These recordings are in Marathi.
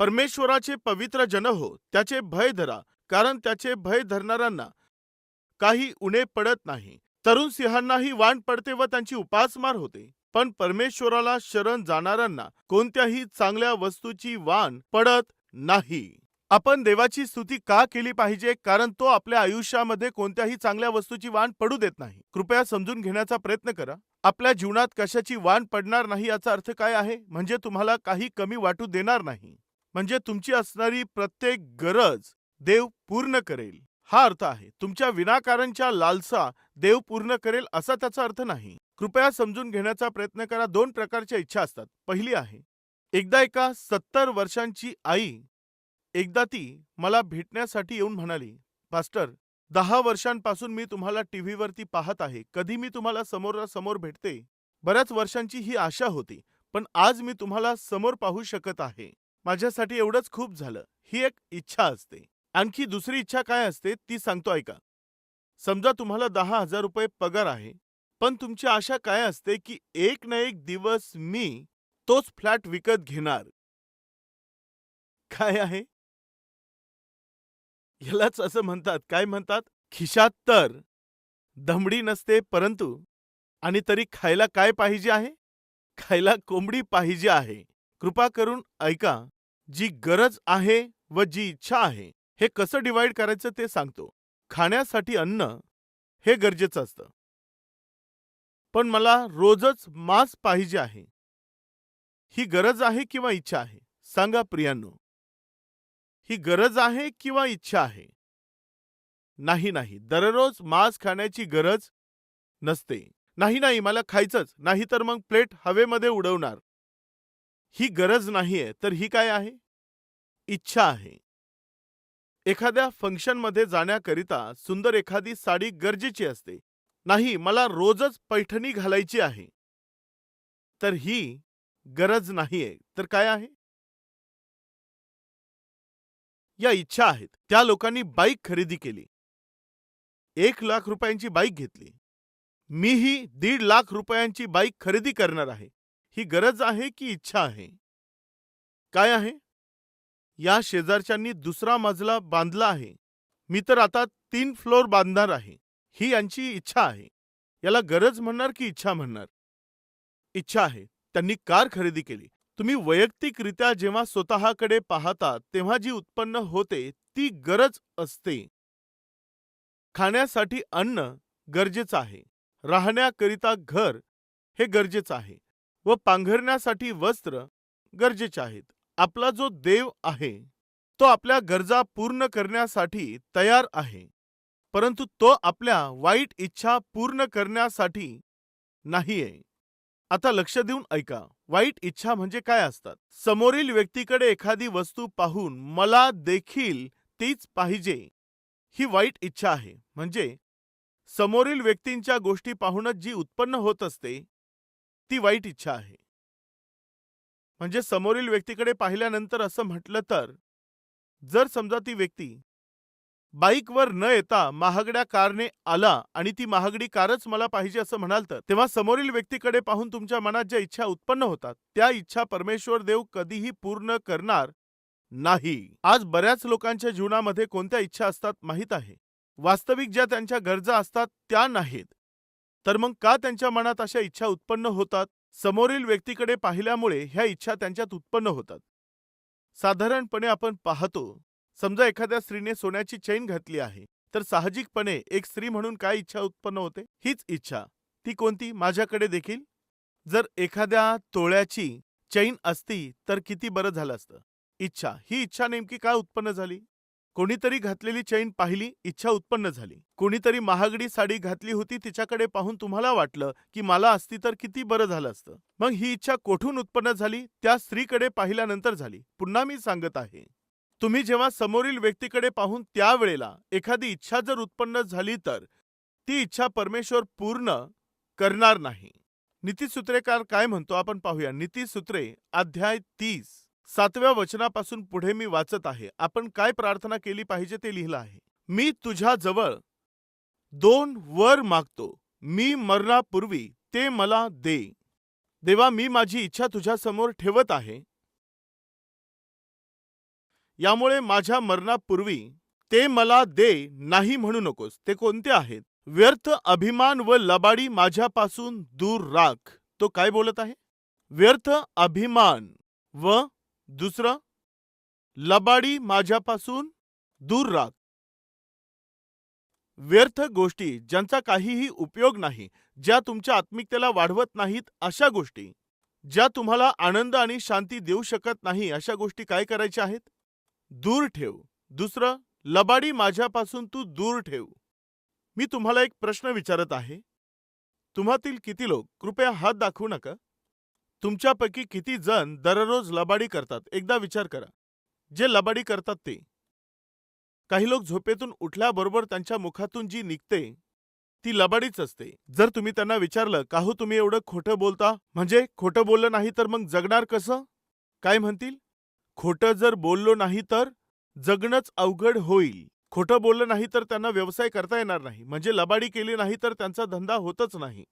परमेश्वराचे पवित्र जन हो, त्याचे भय धरा, कारण त्याचे भय धरणाऱ्यांना काही उणे पडत नाही. तरुण सिंहांनाही वाण पडते व त्यांची उपासमार होते, पण परमेश्वराला शरण जाणाऱ्यांना कोणत्याही चांगल्या वस्तूची वाण पडत नाही. आपण देवाची स्तुती का केली पाहिजे? कारण तो आपल्या आयुष्यामध्ये कोणत्याही चांगल्या वस्तूची वाण पडू देत नाही. कृपया समजून घेण्याचा प्रयत्न करा. आपल्या जीवनात कशाची वाण पडणार नाही याचा अर्थ काय आहे? म्हणजे तुम्हाला काही कमी वाटू देणार नाही. म्हणजे तुमची असणारी प्रत्येक गरज देव पूर्ण करेल, हा अर्थ आहे. तुमच्या विनाकारणच्या लालसा देव पूर्ण करेल असा त्याचा अर्थ नाही. कृपया समजून घेण्याचा प्रयत्न करा. 2 प्रकारच्या इच्छा असतात. पहिली आहे, एकदा एका 70 वर्षांची आई एकदा ती मला भेटण्यासाठी येऊन म्हणाली, "पास्टर, 10 वर्षांपासून मी तुम्हाला टीव्हीवरती पाहत आहे. कधी मी तुम्हाला समोरासमोर भेटते. बऱ्याच वर्षांची ही आशा होती, पण आज मी तुम्हाला समोर पाहू शकत आहे. माझ्यासाठी एवढंच खूप झालं." ही एक इच्छा असते. आणखी दुसरी इच्छा काय असते ती सांगतो ऐका. समजा तुम्हाला 10,000 रुपये पगार आहे, पण तुमची आशा काय असते की एक ना एक दिवस मी तोच फ्लॅट विकत घेणार. काय आहे? ह्यालाच असं म्हणतात, काय म्हणतात? खिशात तर दमडी नसते, परंतु आणि तरी खायला काय पाहिजे आहे? खायला कोंबडी पाहिजे आहे. कृपा करून ऐका. जी गरज आहे व जी इच्छा आहे, हे कसं डिवाइड करायचं ते सांगतो. खाण्यासाठी अन्न हे गरजेचं असतं. पण मला रोजच मांस पाहिजे आहे. ही गरज आहे किंवा इच्छा आहे? सांगा प्रियांनो. ही गरज आहे किंवा इच्छा आहे? नाही, नाही. दररोज मांस खाण्याची गरज नसते. नाही, नाही, मला खायचंच, नाहीतर मग प्लेट हवेमध्ये उडवणार. ही गरज नाहीये, तर ही काय आहे? इच्छा आहे. एखाद्या फंक्शनमध्ये जाण्याकरिता सुंदर एखादी साडी गरजेची असते. नाही, मला रोजच पैठणी घालायची आहे. तर ही गरज नाहीये, तर काय आहे? या इच्छा आहेत. त्या लोकांनी बाईक खरेदी केली. 1,00,000 रुपयांची बाईक घेतली. मीही 1,50,000 रुपयांची बाईक खरेदी करणार आहे. ही गरज आहे की इच्छा आहे? काय आहे? या शेजारच्यांनी दुसरा मजला बांधला आहे. मी तर आता 3 फ्लोर बांधणार आहे. ही यांची इच्छा आहे. याला गरज म्हणणार की इच्छा म्हणणार? इच्छा आहे. त्यांनी कार खरेदी केली. तुम्ही वैयक्तिकरित्या जेव्हा स्वतःकडे पाहता तेव्हा जी उत्पन्न होते ती गरज असते. खाण्यासाठी अन्न गरजेचं आहे. राहण्याकरिता घर हे गरजेचं आहे व पांघरण्यासाठी वस्त्र गरजेचे आहेत. आपला जो देव आहे तो आपल्या गरजा पूर्ण करण्यासाठी तयार आहे, परंतु तो आपल्या वाईट इच्छा पूर्ण करण्यासाठी नाहीये. आता लक्ष देऊन ऐका. वाईट इच्छा म्हणजे काय असतात? समोरील व्यक्तीकडे एखादी वस्तू पाहून मला देखील तीच पाहिजे, ही वाईट इच्छा आहे. म्हणजे समोरील व्यक्तींच्या गोष्टी पाहूनच जी उत्पन्न होत असते ती वाईट इच्छा आहे. म्हणजे समोरील व्यक्तीकडे पाहिल्यानंतर असं म्हटलं तर, जर समजा ती व्यक्ती बाईकवर न येता महागड्या कारने आला आणि ती महागडी कारच मला पाहिजे असं म्हणाल तर, तेव्हा समोरील व्यक्तीकडे पाहून तुमच्या मनात ज्या इच्छा उत्पन्न होतात त्या इच्छा परमेश्वर देव कधीही पूर्ण करणार नाही. आज बऱ्याच लोकांच्या जीवनामध्ये कोणत्या इच्छा असतात माहीत आहे? वास्तविक ज्या त्यांच्या गरजा असतात त्या नाहीत. तर मग का त्यांच्या मनात अशा इच्छा उत्पन्न होतात? समोरील व्यक्तीकडे पाहिल्यामुळे ह्या इच्छा त्यांच्यात उत्पन्न होतात. साधारणपणे आपण पाहतो, समजा एखाद्या स्त्रीने सोन्याची चैन घातली आहे, तर साहजिकपणे एक स्त्री म्हणून काय इच्छा उत्पन्न होते? हीच इच्छा. ती कोणती? माझ्याकडे देखील जर एखाद्या तोळ्याची चैन असती तर किती बरं झालं असतं. इच्छा. ही इच्छा नेमकी काय उत्पन्न झाली? कोणीतरी घातलेली चैन पाहिली, इच्छा उत्पन्न झाली. कोणीतरी महागडी साडी घातली होती, तिच्याकडे पाहून तुम्हाला वाटलं की मला असती तर किती बरं झालं असतं. मग ही इच्छा कोठून उत्पन्न झाली? त्या स्त्रीकडे पाहिल्यानंतर झाली. पुन्हा मी सांगत आहे, तुम्ही जेव्हा समोरील व्यक्तीकडे पाहून त्यावेळेला एखादी इच्छा जर उत्पन्न झाली तर ती इच्छा परमेश्वर पूर्ण करणार नाही. नीतिसूत्रेकार काय म्हणतो आपण पाहूया. नीतिसूत्रे अध्याय 30 7व्या वचनापासून पुढे मी वाचत आहे. आपण काय प्रार्थना केली पाहिजे ते लिहिलं आहे. मी तुझ्या जवळ 2 वर मागतो, मी मरणापूर्वी ते मला दे. देवा, मी माझी इच्छा तुझ्या समोर ठेवत आहे. यामुळे माझ्या मरणापूर्वी ते मला दे नाही म्हणू नकोस. ते कोणते आहेत? व्यर्थ अभिमान व लबाडी माझ्यापासून दूर राख. तो काय बोलत आहे? व्यर्थ अभिमान व दुसरं लबाडी माझ्यापासून दूर राख. व्यर्थ गोष्टी ज्यांचा काहीही उपयोग नाही, ज्या तुमच्या आत्मिकतेला वाढवत नाहीत, अशा गोष्टी, ज्या तुम्हाला आनंद आणि शांती देऊ शकत नाही, अशा गोष्टी काय करायच्या आहेत? दूर ठेव. दुसरं, लबाडी माझ्यापासून तू दूर ठेव. मी तुम्हाला एक प्रश्न विचारत आहे. तुम्हातील किती लोक, कृपया हात दाखवू नका, तुमच्यापैकी किती जण दररोज लबाडी करतात? एकदा विचार करा. जे लबाडी करतात ते. काही लोक झोपेतून उठल्याबरोबर त्यांच्या मुखातून जी निघते ती लबाडीच असते. जर तुम्ही त्यांना विचारलं, का हो तुम्ही एवढं खोटं बोलता, म्हणजे खोटं बोललं नाही तर मग जगणार कसं? काय म्हणतील? खोटं जर बोललो नाही तर जगणंच अवघड होईल. खोटं बोललं नाही तर त्यांना व्यवसाय करता येणार नाही, म्हणजे लबाडी केली नाही तर त्यांचा धंदा होतच नाही.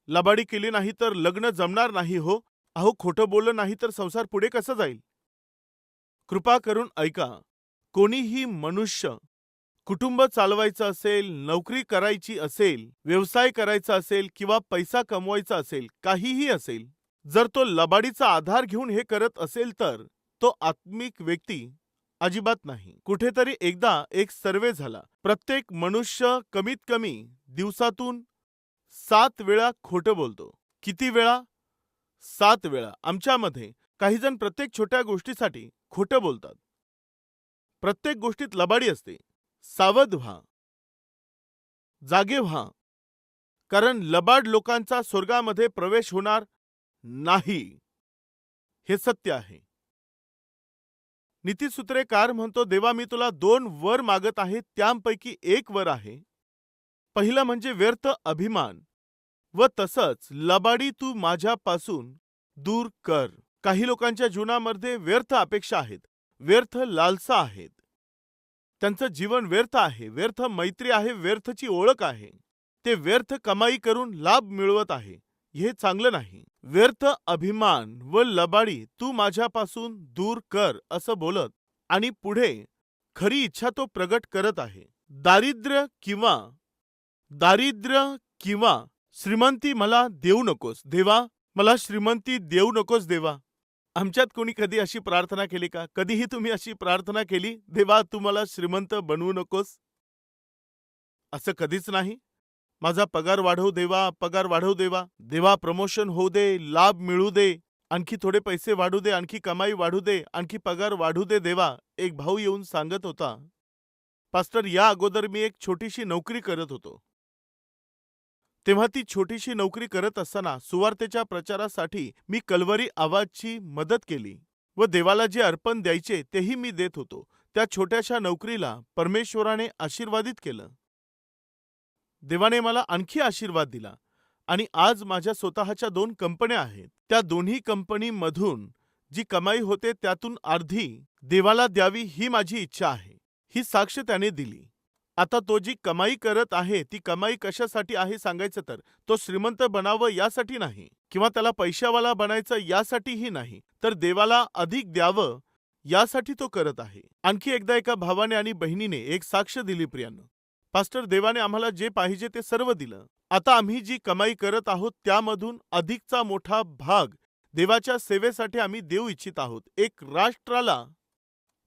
लबाडी केली नाही तर लग्न जमणार नाही. हो अहो, खोटं बोललं नाही तर संसार पुढे कसं जाईल? कृपा करून ऐका. कोणीही मनुष्य कुटुंब चालवायचं असेल, नोकरी करायची असेल, व्यवसाय करायचा असेल किंवा पैसा कमवायचा असेल, काहीही असेल, जर तो लबाडीचा आधार घेऊन हे करत असेल तर तो आत्मिक व्यक्ती अजिबात नाही. कुठेतरी एकदा एक सर्वे झाला. प्रत्येक मनुष्य कमीत कमी दिवसातून 7 वेळा खोटं बोलतो. किती वेळा? 7 वेळा. आमच्यामध्ये काही जण प्रत्येक छोट्या गोष्टीसाठी खोटं बोलतात. प्रत्येक गोष्टीत लबाडी असते. सावध व्हा, जागे व्हा, कारण लबाड लोकांचा स्वर्गामध्ये प्रवेश होणार नाही. हे सत्य आहे. नीतिसूत्रेकार म्हणतो, देवा मी तुला 2 वर मागत आहे, त्यापैकी एक वर आहे. पहिलं म्हणजे व्यर्थ अभिमान व तसंच लबाडी तू माझ्यापासून दूर कर. काही लोकांच्या जीवनामध्ये व्यर्थ अपेक्षा आहेत, व्यर्थ लालसा आहेत. त्यांचं जीवन व्यर्थ आहे, व्यर्थ मैत्री आहे, व्यर्थची ओळख आहे. ते व्यर्थ कमाई करून लाभ मिळवत आहे. हे चांगलं नाही. व्यर्थ अभिमान व लबाडी तू माझ्यापासून दूर कर असं बोलत आणि पुढे खरी इच्छा तो प्रगट करत आहे. दारिद्र्य किंवा श्रीमंती मला देऊ नकोस देवा, मला श्रीमंती देऊ नकोस देवा. आमच्यात कोणी कधी अशी प्रार्थना केली का? कधीही तुम्ही अशी प्रार्थना केली, देवा तू मला श्रीमंत बनवू नकोस? असं कधीच नाही. माझा पगार वाढव देवा, पगार वाढव देवा, देवा प्रमोशन होऊ दे, लाभ मिळू दे, आणखी थोडे पैसे वाढू दे, आणखी कमाई वाढू दे, आणखी पगार वाढू दे देवा. एक भाऊ येऊन सांगत होता, पास्टर या अगोदर मी एक छोटीशी नोकरी करत होतो. तेव्हा ती छोटीशी नोकरी करत असताना सुवार्तेच्या प्रचारासाठी मी कल्वरी आवाजची मदत केली व देवाला जे अर्पण द्यायचे तेही मी देत होतो. त्या छोट्याशा नोकरीला परमेश्वराने आशीर्वादित केलं. देवाने मला आणखी आशीर्वाद दिला आणि आज माझ्या स्वतःच्या 2 कंपन्या आहेत. त्या दोन्ही कंपनीमधून जी कमाई होते त्यातून अर्धी देवाला द्यावी ही माझी इच्छा आहे. ही साक्ष त्याने दिली. आता तो जी कमाई करत आहे ती कमाई कशासाठी आहे सांगायचं तर तो श्रीमंत बनावं यासाठी नाही किंवा त्याला पैशावाला बनायचं यासाठीही नाही, तर देवाला अधिक द्यावं यासाठी तो करत आहे. आणखी एकदा एका भावाने आणि बहिणीने एक साक्ष दिली, प्रियांनो, पास्टर देवाने आम्हाला जे पाहिजे ते सर्व दिलं. आता आम्ही जी कमाई करत आहोत त्यामधून अधिकचा मोठा भाग देवाच्या सेवेसाठी आम्ही देऊ इच्छित आहोत. एक राष्ट्राला,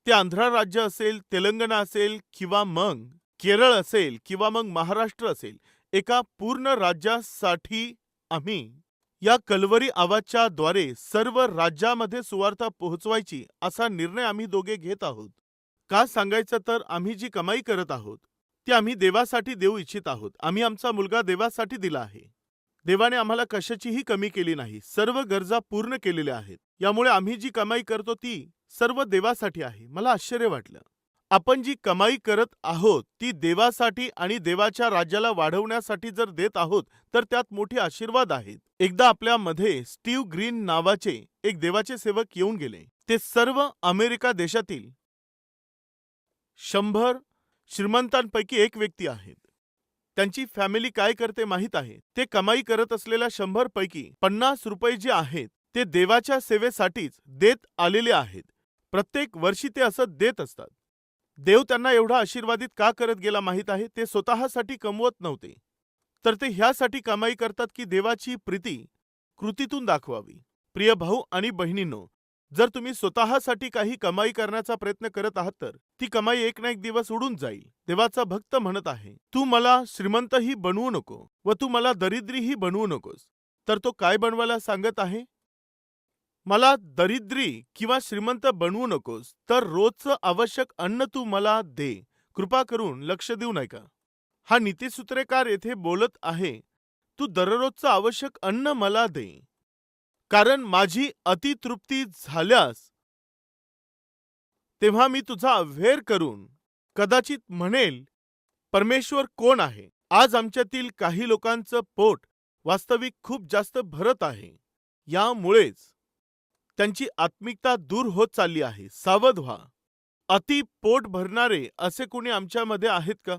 ते आंध्र राज्य असेल, तेलंगणा असेल किंवा मग केरळ असेल किंवा मग महाराष्ट्र असेल, एका पूर्ण राज्यासाठी आम्ही या कल्वरी आवाजच्या द्वारे सर्व राज्यामध्ये सुवार्ता पोहोचवायची असा निर्णय आम्ही दोघे घेत आहोत. का सांगायचं तर आम्ही जी कमाई करत आहोत ती आम्ही देवासाठी देऊ इच्छित आहोत. आम्ही आमचा मुलगा देवासाठी दिला आहे. देवाने आम्हाला कशाचीही कमी केली नाही, सर्व गरजा पूर्ण केलेल्या आहेत. यामुळे आम्ही जी कमाई करतो ती सर्व देवासाठी आहे. मला आश्चर्य वाटलं. आपण जी कमाई करत आहोत ती देवासाठी आणि देवाच्या राज्याला वाढवण्यासाठी जर देत आहोत तर त्यात मोठे आशीर्वाद आहेत. एकदा आपल्यामध्ये स्टीव्ह ग्रीन नावाचे एक देवाचे सेवक येऊन गेले. ते सर्व अमेरिका देशातील 100 श्रीमंतांपैकी एक व्यक्ती आहेत. त्यांची फॅमिली काय करते माहीत आहे? ते कमाई करत असलेल्या 100 पैकी 50 रुपये जे आहेत ते देवाच्या सेवेसाठीच देत आलेले आहेत. प्रत्येक वर्षी ते असं देत असतात. देव त्यांना एवढा आशीर्वादित का करत गेला माहीत आहे? ते स्वतःसाठी कमवत नव्हते, तर ते ह्यासाठी कमाई करतात की देवाची प्रीती कृतीतून दाखवावी. प्रिय भाऊ आणि बहिणींनो, जर तुम्ही स्वतःसाठी काही कमाई करण्याचा प्रयत्न करत आहात तर ती कमाई एक ना एक दिवस उडून जाईल. देवाचा भक्त म्हणत आहे, तू मला श्रीमंतही बनवू नको व तू मला दरिद्रीही बनवू नकोस. तर तो काय बनवायला सांगत आहे? मला दरिद्री किंवा श्रीमंत बनवू नकोस, तर रोजचं आवश्यक अन्न तू मला दे. कृपा करून लक्ष देऊ नका. हा नीतिसूत्रेकार येथे बोलत आहे, तू दररोजचं आवश्यक अन्न मला दे, कारण माझी अतितृप्ती झाल्यास तेव्हा मी तुझा अव्हेर करून कदाचित म्हणेल, परमेश्वर कोण आहे? आज आमच्यातील काही लोकांचं पोट वास्तविक खूप जास्त भरत आहे. यामुळेच त्यांची आत्मिकता दूर होत चालली आहे. सावध व्हा. अति पोट भरणारे असे कोणी आमच्यामध्ये आहेत का?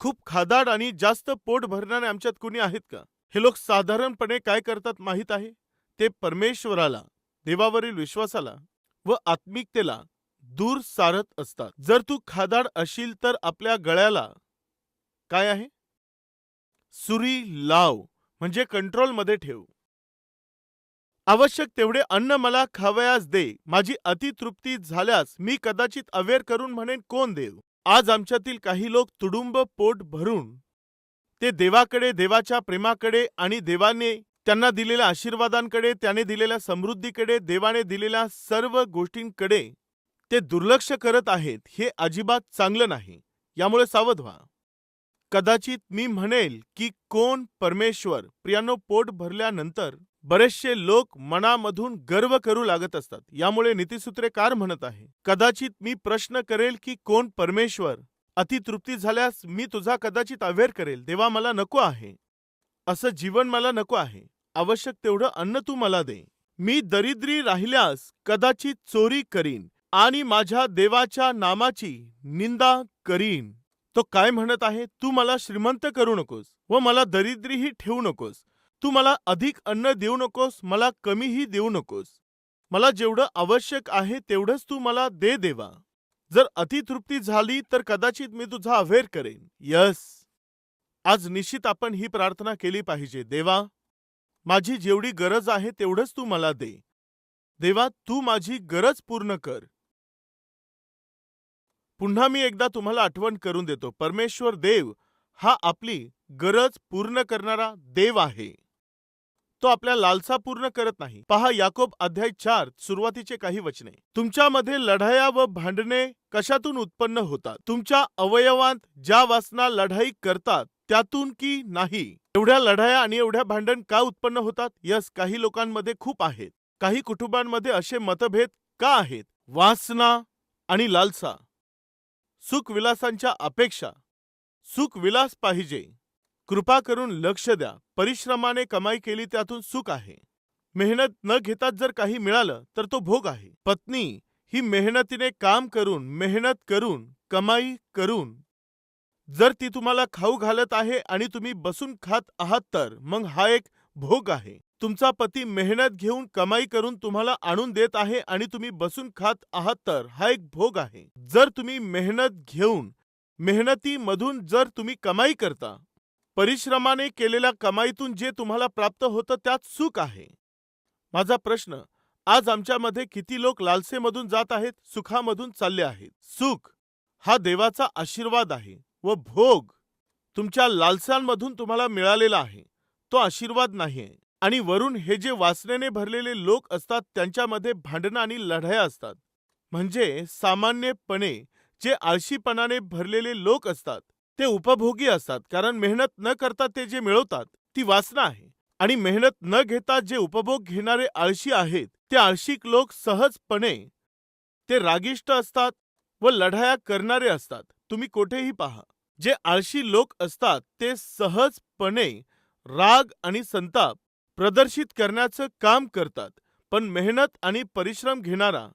खूप खादाड आणि जास्त पोट भरणारे आमच्यात कोणी आहेत का? हे लोक साधारणपणे काय करतात माहीत आहे? ते परमेश्वराला, देवावरील विश्वासाला व आत्मिकतेला दूर सारत असतात. जर तू खादाड असशील तर आपल्या गळ्याला काय आहे? सुरी लाव, म्हणजे कंट्रोलमध्ये ठेव. आवश्यक तेवढे अन्न मला खावयास दे. माझी अतितृप्ती झाल्यास मी कदाचित अवेअर करून म्हणेन, कोण देव? आज आमच्यातील काही लोक तुडुंब पोट भरून ते देवाकडे, देवाच्या प्रेमाकडे आणि देवाने त्यांना दिलेल्या आशीर्वादांकडे, त्याने दिलेल्या समृद्धीकडे, देवाने दिलेल्या सर्व गोष्टींकडे ते दुर्लक्ष करत आहेत. हे अजिबात चांगलं नाही. यामुळे सावध व्हा. कदाचित मी म्हणेल की कोण परमेश्वर? प्रियांनो, पोट भरल्यानंतर बरेचसे लोक मनामधून गर्व करू लागत असतात. यामुळे नीतिसूत्रेकार म्हणत आहे, कदाचित मी प्रश्न करेल की कोण परमेश्वर? अतितृप्ती झाल्यास मी तुझा कदाचित अव्हेर करेल. देवा, मला नको आहे असं जीवन, मला नको आहे. आवश्यक तेवढं अन्न तू मला दे. मी दरिद्री राहिल्यास कदाचित चोरी करीन आणि माझ्या देवाच्या नामाची निंदा करीन. तो काय म्हणत आहे? तू मला श्रीमंत करू नकोस व मला दरिद्रीही ठेवू नकोस. तू मला अधिक अन्न देऊ नकोस, मला कमीही देऊ नकोस. मला जेवढं आवश्यक आहे तेवढंच तू मला दे देवा. जर अतितृप्ती झाली तर कदाचित मी तुझा अव्हेर करेन. यस, आज निश्चित आपण ही प्रार्थना केली पाहिजे. देवा, माझी जेवढी गरज आहे तेवढंच तू मला दे. देवा, तू माझी गरज पूर्ण कर. पुन्हा मी एकदा तुम्हाला आठवण करून देतो, परमेश्वर देव हा आपली गरज पूर्ण करणारा देव आहे. तो आपल्या लालसा पूर्ण करत नाही. पहा याकोब अध्याय 4 सुरुवातीचे काही वचने. तुमच्यामध्ये लढाया व भांडणे कशातून उत्पन्न होतात? तुमच्या अवयवांत ज्या वासना लढाई करतात त्यातून की नाही? एवढ्या लढाया आणि एवढ्या भांडण का उत्पन्न होतात? यस, काही लोकांमध्ये खूप आहेत. काही कुटुंबांमध्ये असे मतभेद का आहेत? वासना आणि लालसा. सुखविलासांच्या अपेक्षा. सुखविलास पाहिजे. कृपा करून लक्ष द्या. परिश्रमाने कमाई केली त्यातून सुख आहे. मेहनत न घेताच जर काही मिळालं तर तो भोग आहे. पत्नी ही मेहनतीने काम करून, मेहनत करून, कमाई करून जर ती तुम्हाला खाऊ घालत आहे आणि तुम्ही बसून खात आहात तर मग हा एक भोग आहे. तुमचा पती मेहनत घेऊन, कमाई करून तुम्हाला आणून देत आहे आणि तुम्ही बसून खात आहात तर हा एक भोग आहे. जर तुम्ही मेहनत घेऊन, मेहनतीमधून जर तुम्ही कमाई करता, परिश्रमाने केलेल्या कमाईतून जे तुम्हाला प्राप्त होतं त्यात सुख आहे. माझा प्रश्न, आज आमच्यामध्ये किती लोक लालसेमधून जात आहेत, सुखामधून चालले आहेत? सुख हा देवाचा आशीर्वाद आहे व भोग तुमच्या लालसांमधून तुम्हाला मिळालेला आहे. तो आशीर्वाद नाहीये. आणि वरून हे जे वासनेने भरलेले लोक असतात त्यांच्यामध्ये भांडणं आणि लढाया असतात. म्हणजे सामान्यपणे जे आळशीपणाने भरलेले लोक असतात ते उपभोगी असतात, कारण मेहनत न करता ते जे मिळवतात ती वासना आहे. आणि मेहनत न घेता जे उपभोग घेणारे आळशी आहेत ते आळशिक लोक सहजपणे ते रागिष्ट असतात व लढाया करणारे असतात. तुम्ही कोठेही पहा, जे आळशी लोक असतात ते सहजपणे राग आणि संताप प्रदर्शित करण्याचं काम करतात. पण मेहनत आणि परिश्रम घेणारा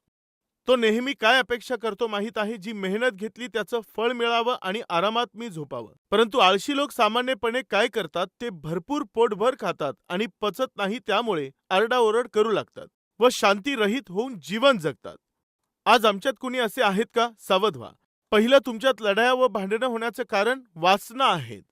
तो नेहमी काय अपेक्षा करतो माहीत आहे? जी मेहनत घेतली त्याचं फळ मिळावं आणि आरामात मी झोपावं. परंतु आळशी लोक सामान्यपणे काय करतात? ते भरपूर पोटभर खातात आणि पचत नाही, त्यामुळे आरडाओरड करू लागतात व शांतीरहित होऊन जीवन जगतात. आज आमच्यात कुणी असे आहेत का? सावध व्हा. पहिलं तुमच्यात लढाया व भांडणं होण्याचं कारण वासना आहेत.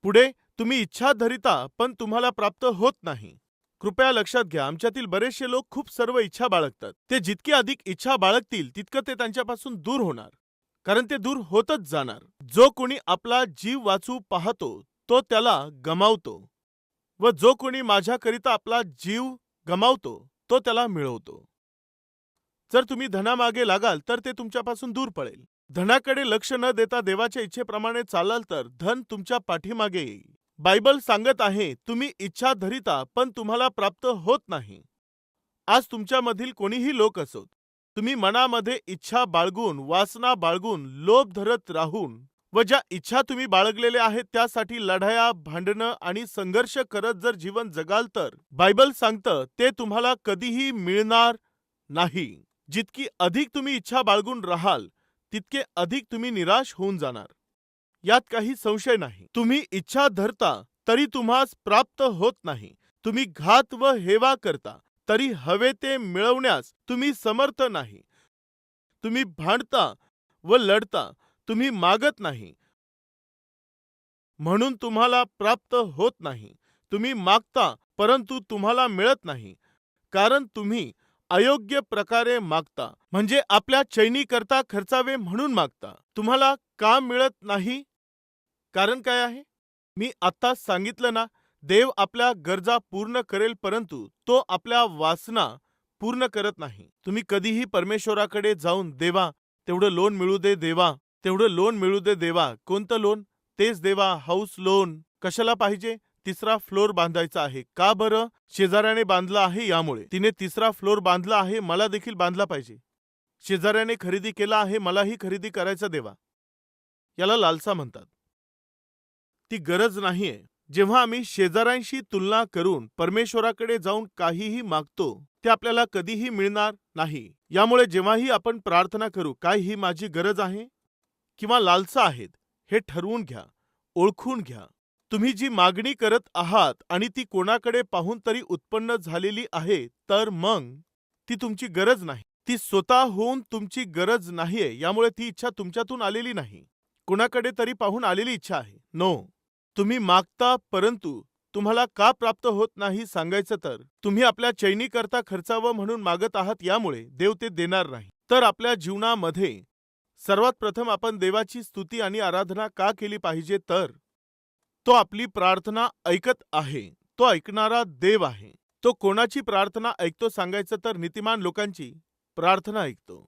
पुढे तुम्ही इच्छा धरिता पण तुम्हाला प्राप्त होत नाही. कृपया लक्षात घ्या, आमच्यातील बरेचसे लोक खूप सर्व इच्छा बाळगतात. ते जितकी अधिक इच्छा बाळगतील तितकं ते त्यांच्यापासून दूर होणार, कारण ते दूर होतच जाणार. जो कोणी आपला जीव वाचू पाहतो तो त्याला गमावतो, व जो कोणी माझ्याकरिता आपला जीव गमावतो तो त्याला मिळवतो. जर तुम्ही धनामागे लागाल तर ते तुमच्यापासून दूर पळेल. धनाकडे लक्ष न देता देवाच्या इच्छेप्रमाणे चालाल तर धन तुमच्या पाठीमागे येईल. बायबल सांगत आहे, तुम्ही इच्छा धरिता पण तुम्हाला प्राप्त होत नाही. आज तुमच्यामधील कोणीही लोक असोत, तुम्ही मनामध्ये इच्छा बाळगून, वासना बाळगून, लोभ धरत राहून व ज्या इच्छा तुम्ही बाळगलेल्या आहेत त्यासाठी लढाया, भांडणं आणि संघर्ष करत जर जीवन जगाल तर बायबल सांगतं ते तुम्हाला कधीही मिळणार नाही. जितकी अधिक तुम्ही इच्छा बाळगून राहाल तितके अधिक तुम्ही निराश होऊन जाणार, यात काही संशय नाही. तुम्ही इच्छा धरता तरी तुम्हास प्राप्त होत नाही. तुम्ही घात व हेवा करता तरी हवे ते मिळवण्यास तुम्ही समर्थ नाही. तुम्ही भांडता व लढता, तुम्ही मागत नाही म्हणून तुम्हाला प्राप्त होत नाही. तुम्ही मागता परंतु तुम्हाला मिळत नाही, कारण तुम्ही अयोग्य प्रकारे मागता, म्हणजे आपल्या चैनीकरता खर्चावे म्हणून मागता. तुम्हाला का मिळत नाही? कारण काय आहे? मी आत्ताच सांगितलं ना, देव आपल्या गरजा पूर्ण करेल परंतु तो आपल्या वासना पूर्ण करत नाही. तुम्ही कधीही परमेश्वराकडे जाऊन, देवा तेवढं लोन मिळू दे, देवा तेवढं लोन मिळू दे, देवा कोणतं लोन? तेच देवा, हाऊस लोन. कशाला पाहिजे? तिसरा फ्लोर बांधायचा आहे. का बरं? शेजाऱ्याने बांधला आहे यामुळे. तिने तिसरा फ्लोर बांधला आहे, मला देखील बांधला पाहिजे. शेजाऱ्याने खरेदी केला आहे, मलाही खरेदी करायचं देवा. याला लालसा म्हणतात. ती गरज नाहीये. जेव्हा आम्ही शेजाऱ्यांशी तुलना करून परमेश्वराकडे जाऊन काहीही मागतो ते आपल्याला कधीही मिळणार नाही. यामुळे जेव्हाही आपण प्रार्थना करू, काय ही माझी गरज आहे किंवा लालसा आहेत, हे ठरवून घ्या, ओळखून घ्या. तुम्ही जी मागणी करत आहात आणि ती कोणाकडे पाहून तरी उत्पन्न झालेली आहे, तर मग ती तुमची गरज नाही. ती स्वतःहून तुमची गरज नाहीये. यामुळे ती इच्छा तुमच्यातून आलेली नाही, कोणाकडे तरी पाहून आलेली इच्छा आहे. नो, तुम्ही मागता परंतु तुम्हाला का प्राप्त होत नाही सांगायचं तर तुम्ही आपल्या चैनीकरता खर्चावं म्हणून मागत आहात, यामुळे देव ते देणार नाही. तर आपल्या जीवनामध्ये सर्वात प्रथम आपण देवाची स्तुती आणि आराधना का केली पाहिजे? तर तो आपली प्रार्थना ऐकत आहे. तो ऐकणारा देव आहे. तो कोणाची प्रार्थना ऐकतो सांगायचं तर नीतिमान लोकांची प्रार्थना ऐकतो.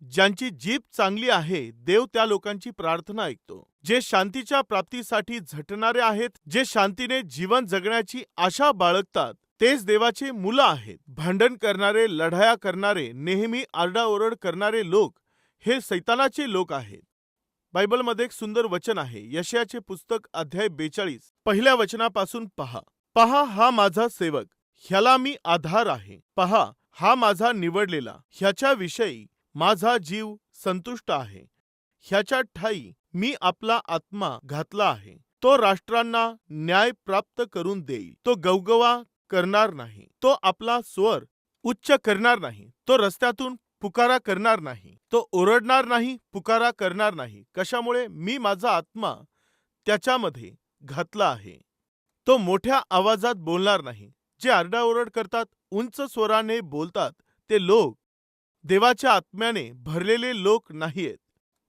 ज्यांची जीभ चांगली आहे, देव त्या लोकांची प्रार्थना ऐकतो. जे शांतीच्या प्राप्तीसाठी झटणारे आहेत, जे शांतीने जीवन जगण्याची आशा बाळगतात, तेच देवाचे मुलं आहेत. भांडण करणारे, लढाया करणारे, नेहमी आरडाओरड करणारे लोक हे सैतानाचे लोक आहेत. बायबलमध्ये एक सुंदर वचन आहे. यशायाचे पुस्तक अध्याय 42 पहिल्या वचनापासून पहा. पहा, हा माझा सेवक, ह्याला मी आधार आहे. पहा, हा माझा निवडलेला, ह्याच्या विषयी माझा जीव संतुष्ट आहे. ह्याच्या ठाई मी आपला आत्मा घातला आहे. तो राष्ट्रांना न्याय प्राप्त करून देईल. तो गवगवा करणार नाही. तो आपला स्वर उच्च करणार नाही. तो रस्त्यातून पुकारा करणार नाही. तो ओरडणार नाही, पुकारा करणार नाही. कशामुळे? मी माझा आत्मा त्याच्यामध्ये घातला आहे. तो मोठ्या आवाजात बोलणार नाही. जे आरडाओरड करतात, उंच स्वराने बोलतात, ते लोक देवाच्या आत्म्याने भरलेले लोक नाहीयेत.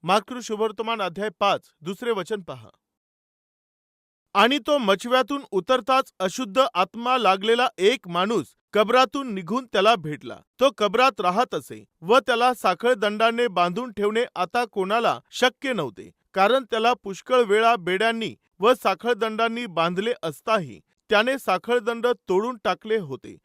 मार्क शुभवर्तमान अध्याय 5 दुसरे वचन पहा. आणि तो मचव्यातून उतरताच अशुद्ध आत्मा लागलेला एक माणूस कबरातून निघून त्याला भेटला. तो कबरात राहत असे व त्याला साखळदंडाने बांधून ठेवणे आता कोणाला शक्य नव्हते, कारण त्याला पुष्कळ वेळा बेड्यांनी व साखळदंडांनी बांधले असताही त्याने साखळदंड तोडून टाकले होते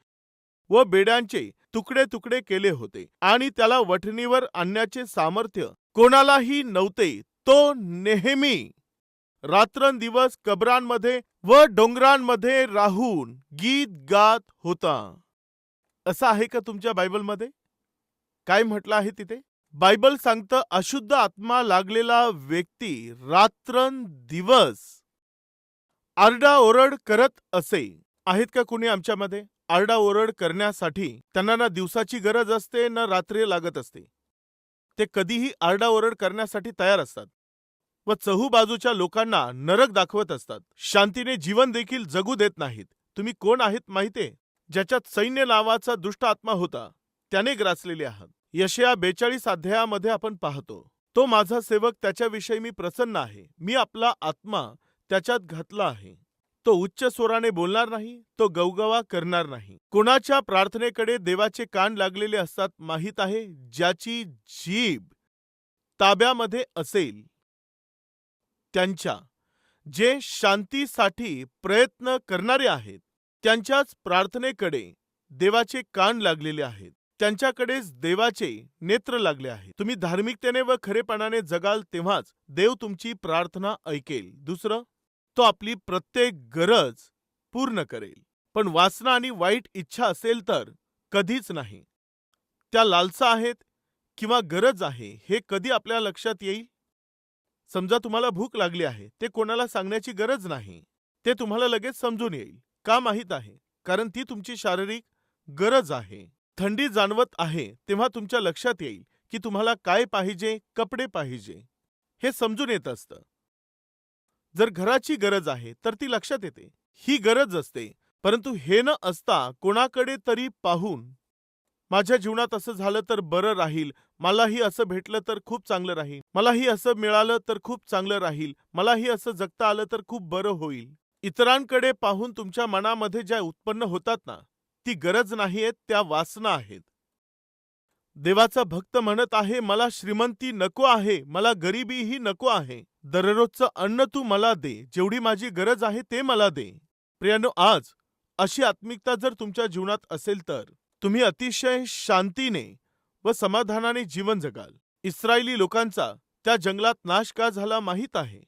व बेड्यांचे तुकडे तुकडे केले होते आणि त्याला वठणीवर आणण्याचे सामर्थ्य कोणालाही नव्हते. तो नेहमी रात्रंदिवस कबरांमध्ये व डोंगरांमध्ये राहून गीत गात होता. असं आहे का तुमच्या बायबलमध्ये? काय म्हटलं आहे तिथे? बायबल सांगतं अशुद्ध आत्मा लागलेला व्यक्ती रात्रंदिवस आरडाओरड करत असे. आहेत का कुणी आमच्यामध्ये? आरडाओरड करण्यासाठी त्यांना ना दिवसाची गरज असते ना रात्री लागत असते. ते कधीही आरडाओरड करण्यासाठी तयार असतात व चहूबाजूच्या लोकांना नरक दाखवत असतात. शांतीने जीवन देखील जगू देत नाहीत. तुम्ही कोण आहेत माहितीये? ज्याच्यात सैन्य नावाचा दुष्ट आत्मा होता त्याने ग्रासलेले आहात. यशया 42 अध्यायामध्ये आपण पाहतो, तो माझा सेवक, त्याच्याविषयी मी प्रसन्न आहे. मी आपला आत्मा त्याच्यात घातला आहे. तो उच्च स्वराने बोलणार नाही, तो गवगवा करणार नाही. कोणाच्या प्रार्थनेकडे देवाचे कान लागलेले असतात माहीत आहे? ज्याची जीभ ताब्यामध्ये असेल त्यांच्या, जे शांतीसाठी प्रयत्न करणारे आहेत त्यांच्याच प्रार्थनेकडे देवाचे कान लागलेले आहेत. त्यांच्याकडेच देवाचे नेत्र लागले आहेत. तुम्ही धार्मिकतेने व खरेपणाने जगाल तेव्हाच देव तुमची प्रार्थना ऐकेल. दुसरं, तो आपली प्रत्येक गरज पूर्ण करेल. पण वासना आणि वाईट इच्छा असेल तर कधीच नाही. त्या लालसा आहेत किंवा गरज आहे हे कधी आपल्या लक्षात येईल? समजा तुम्हाला भूक लागली आहे, ते कोणाला सांगण्याची गरज नाही. ते तुम्हाला लगेच समजून येईल. का माहीत आहे? कारण ती तुमची शारीरिक गरज आहे. थंडी जाणवत आहे तेव्हा तुमच्या लक्षात येईल की तुम्हाला काय पाहिजे, कपडे पाहिजे, हे समजून येत असतं. जर घराची गरज आहे तर ती लक्षात येते. ही गरज असते. परंतु हे न असता कोणाकडे तरी पाहून माझ्या जीवनात असं झालं तर बरं राहील, मलाही असं भेटलं तर खूप चांगलं राहील, मलाही असं मिळालं तर खूप चांगलं राहील, मलाही असं जगता आलं तर खूप बरं होईल, इतरांकडे पाहून तुमच्या मनामध्ये ज्या उत्पन्न होतात ना, ती गरज नाहीयेत, त्या वासना आहेत. देवाचा भक्त म्हणत आहे, मला श्रीमंती नको आहे, मला गरिबीही नको आहे. दररोजचं अन्न तू मला दे, जेवढी माझी गरज आहे ते मला दे. प्रियानो, आज अशी आत्मिकता जर तुमच्या जीवनात असेल तर तुम्ही अतिशय शांतीने व समाधानाने जीवन जगाल. इस्रायली लोकांचा त्या जंगलात नाश का झाला माहीत आहे?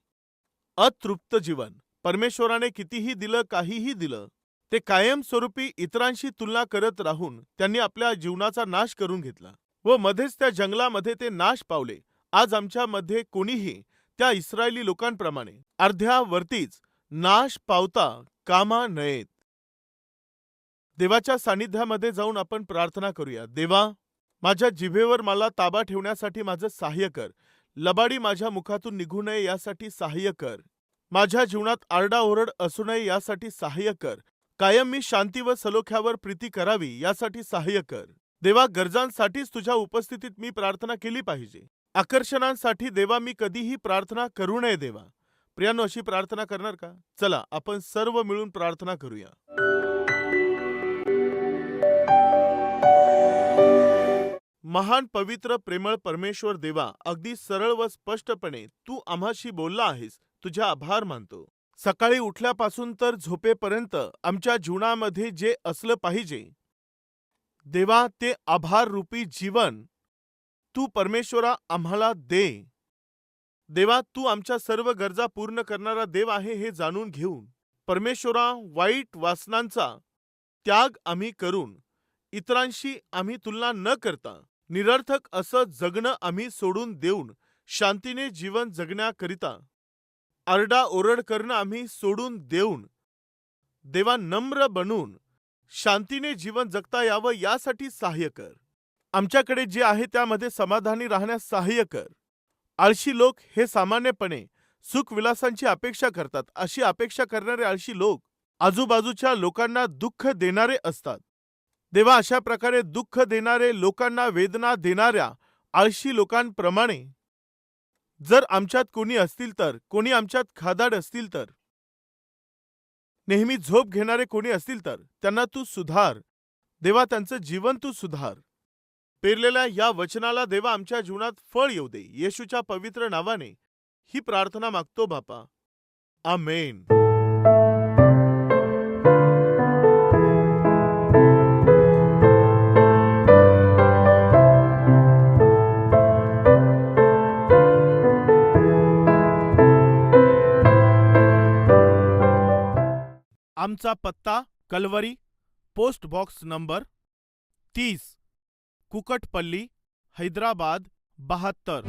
अतृप्त जीवन. परमेश्वराने कितीही दिलं, काहीही दिलं, ते कायमस्वरूपी इतरांशी तुलना करत राहून त्यांनी आपल्या जीवनाचा नाश करून घेतला व मध्येच त्या जंगलामध्ये ते नाश पावले. आज आमच्यामध्ये कोणीही त्या इस्रायली लोकांप्रमाणे अर्ध्यावरतीच नाश पावता कामा नयेत. देवाच्या सानिध्यामध्ये जाऊन आपण प्रार्थना करूया. देवा, माझ्या जिभेवर मला ताबा ठेवण्यासाठी माझं सहाय्य कर. लबाडी माझ्या मुखातून निघू नये यासाठी सहाय्य कर. माझ्या जीवनात आरडाओरड असू नये यासाठी सहाय्य कर. कायम मी शांती व सलोख्यावर प्रीती करावी यासाठी सहाय्य कर. देवा, गरजांसाठीच तुझ्या उपस्थितीत मी प्रार्थना केली पाहिजे. आकर्षणांसाठी देवा मी कधीही प्रार्थना करू नये. देवा, प्रियांनो, अशी प्रार्थना करणार का? चला आपण सर्व मिळून प्रार्थना करूया. महान पवित्र प्रेमळ परमेश्वर देवा, अगदी सरळ व स्पष्टपणे तू आम्हाशी बोलला आहेस. तुझे आभार मानतो. सकाळी उठल्यापासून तर झोपेपर्यंत आमच्या जीवनामध्ये जे असलं पाहिजे देवा, ते आभार रूपी जीवन तू परमेश्वरा आम्हाला दे. देवा, तू आमच्या सर्व गरजा पूर्ण करणारा देव आहे हे जाणून घेऊन परमेश्वरा, वाईट वासनांचा त्याग आम्ही करून इतरांशी आम्ही तुलना न करता निरर्थक असं जगणं आम्ही सोडून देऊन शांतीने जीवन जगण्याकरिता आरडाओरड करणं आम्ही सोडून देऊन देवा नम्र बनून शांतीने जीवन जगता यावं यासाठी सहाय्य कर. आमच्याकडे जे आहे त्यामध्ये समाधानी राहण्यास सहाय्य कर. आळशी लोक हे सामान्यपणे सुखविलासांची अपेक्षा करतात. अशी अपेक्षा करणारे आळशी लोक आजूबाजूच्या लोकांना दुःख देणारे असतात. देवा, अशा प्रकारे दुःख देणारे, लोकांना वेदना देणाऱ्या आळशी लोकांप्रमाणे जर आमच्यात कोणी असतील तर, कोणी आमच्यात खादाड असतील तर, नेहमी झोप घेणारे कोणी असतील तर त्यांना तू सुधार. देवा, त्यांचं जीवन तू सुधार. पेरलेल्या या वचनाला देवा आमच्या जीवनात फळ येऊ दे. येशूच्या पवित्र नावाने ही प्रार्थना मागतो बापा. आमेन. आमचा पत्ता Calvary, post box number 30, Kukatpally, Hyderabad 72.